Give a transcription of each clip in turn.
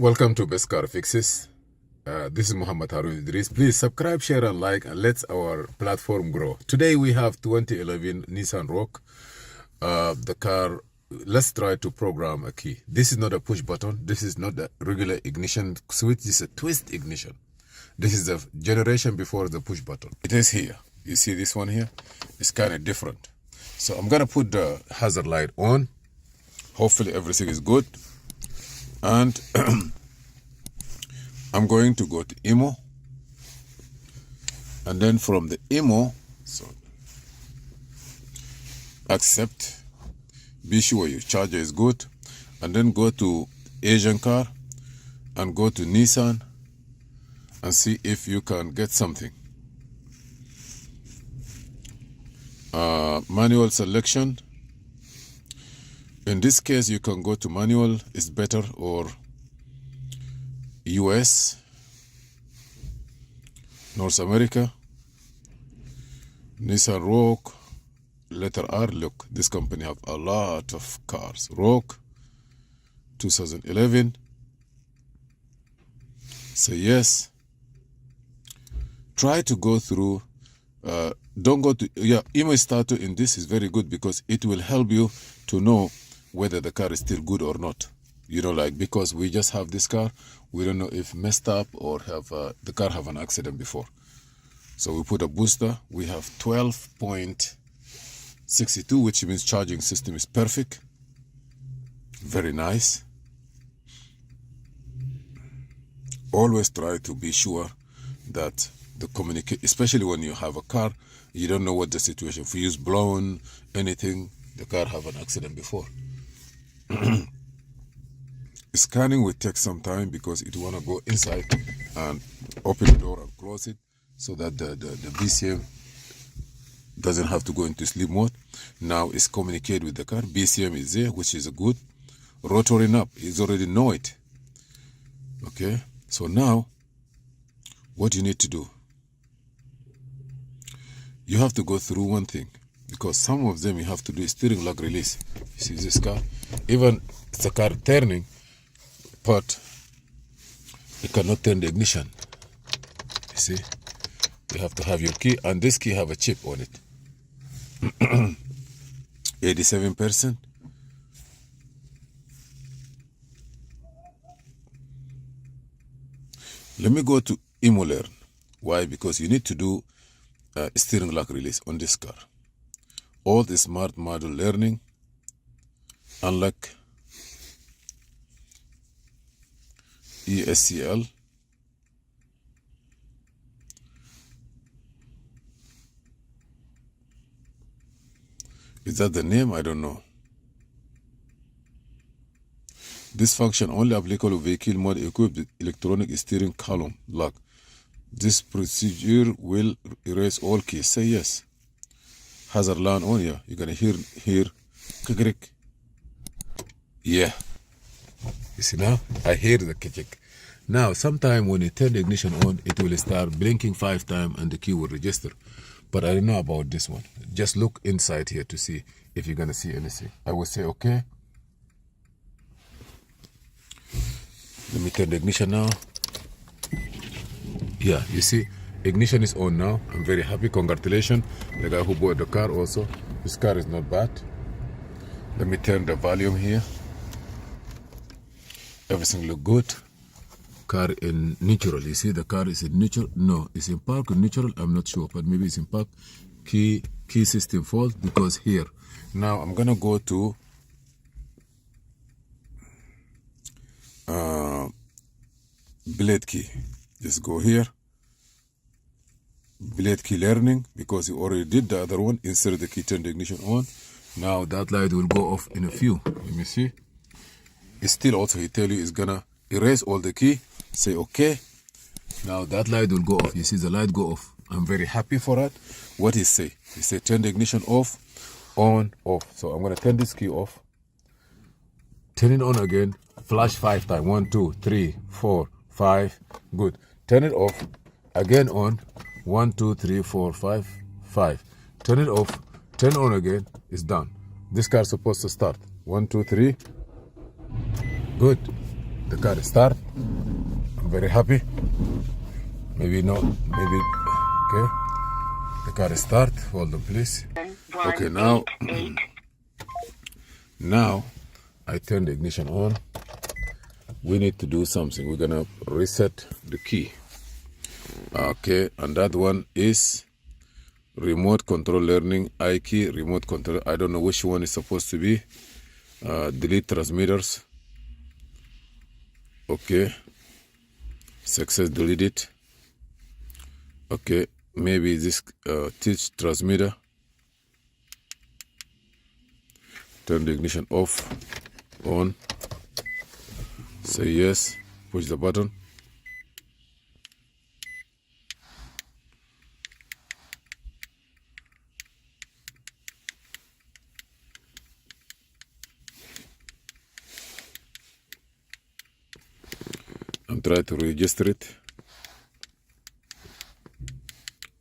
Welcome to Best Car Fixes. This is Muhammad Harun Idris. Please subscribe, share, and like, and let our platform grow. Today we have 2011 Nissan Rogue. The car, let's try to program a key. This is not a push button. This is not a regular ignition switch. This is a twist ignition. This is the generation before the push button. It is here. You see this one here? It's kind of different. So I'm going to put the hazard light on. Hopefully everything is good. And I'm going to go to IMO, and then from the IMO, accept, be sure your charger is good, and then go to Asian car and go to Nissan and see if you can get something. Manual selection. In this case, you can go to manual, it's better, or US, North America, Nissan Rogue, letter R. Look, this company have a lot of cars. Rogue, 2011. Say yes. Try to go through. Don't go to, IMO starter in this is very good because it will help you to know whether the car is still good or not. Because we just have this car, we don't know if messed up or have the car have an accident before. So we put a booster. We have 12.62, which means charging system is perfect. Very nice. Always try to be sure that the communicate, especially when you have a car, you don't know what the situation. If you use blown anything, the car have an accident before. Scanning will take some time because it want to go inside and open the door and close it so that the BCM doesn't have to go into sleep mode. Now it's communicate with the car. BCM is there, which is a good. Rotoring up, it's already know it. Okay, so now what you need to do, you have to go through one thing, because some of them you have to do steering lock release. You see this car, even it's a car turning, but it cannot turn the ignition. You see, you have to have your key, and this key have a chip on it. 87%. Let me go to IMO Learn. Why? Because you need to do steering lock release on this car. All the smart module learning, unlock ESCL. Is that the name? I don't know. This function only applicable to vehicle mode equipped with electronic steering column lock. This procedure will erase all keys. Say yes. Hazard line on. Yeah, you're gonna hear kick. Yeah. You see now? I hear the kick. Now, sometime when you turn the ignition on, it will start blinking 5 times and the key will register. But I don't know about this one. Just look inside here to see if you're gonna see anything. I will say okay. Let me turn the ignition now. Yeah, you see, ignition is on now. I'm very happy. Congratulations, the guy who bought the car also. This car is not bad. Let me turn the volume here. Everything look good. Car in neutral. You see, the car is in neutral. No, it's in park or neutral. I'm not sure, but maybe it's in park. Key system fault because here. Now I'm gonna go to blade key. Just go here. Blade key learning, because you already did the other one. Insert the key, turn the ignition on. Now that light will go off in a few. Let me see. It's still also, he tell you it's gonna erase all the key. Say okay. Now that light will go off. You see the light go off. I'm very happy for that. What he say? He say turn the ignition off, on, off. So I'm gonna turn this key off. Turn it on again. Flash 5 times. 1, 2, 3, 4, 5. Good. Turn it off. Again on. 1, 2, 3, 4, 5, 5. Turn it off. Turn on again. It's done. This car is supposed to start. 1, 2, 3. Good. the car start. I'm very happy. Maybe not, maybe, okay. The car start, hold on please. Okay, now I turn the ignition on. We need to do something. We're gonna reset the key. Okay, and that one is remote control learning, I key, remote control. I don't know which one is supposed to be. Delete transmitters. Okay, success, delete it. Okay, maybe this teach transmitter. Turn the ignition off, on. Say yes, push the button. I'm trying to register it.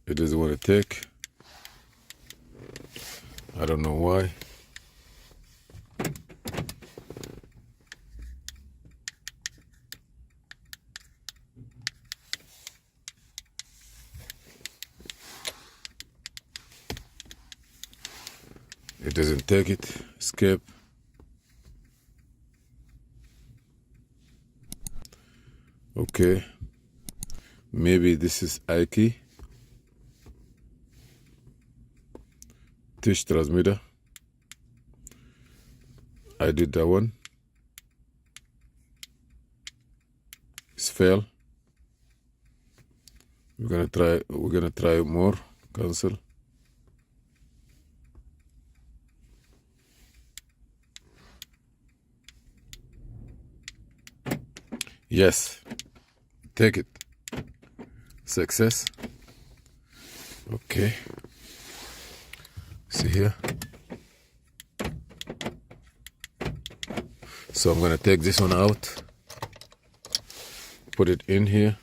It doesn't want to take. I don't know why. It doesn't take it. Escape. Okay. Maybe this is I key. Teach transmitter. I did that one. It's fail. We're gonna try more. Cancel. Yes, take it. Success. Okay. See here. So I'm gonna take this one out. Put it in here.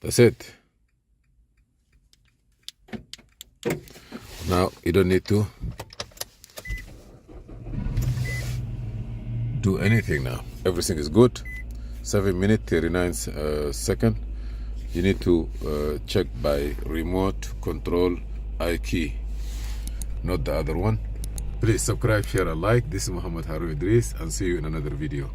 That's it. Now you don't need to do anything now. Everything is good. 7 minutes 39 seconds. You need to check by remote control I key, not the other one. Please subscribe, share, and like. This is Muhammad Harun Idris, and see you in another video.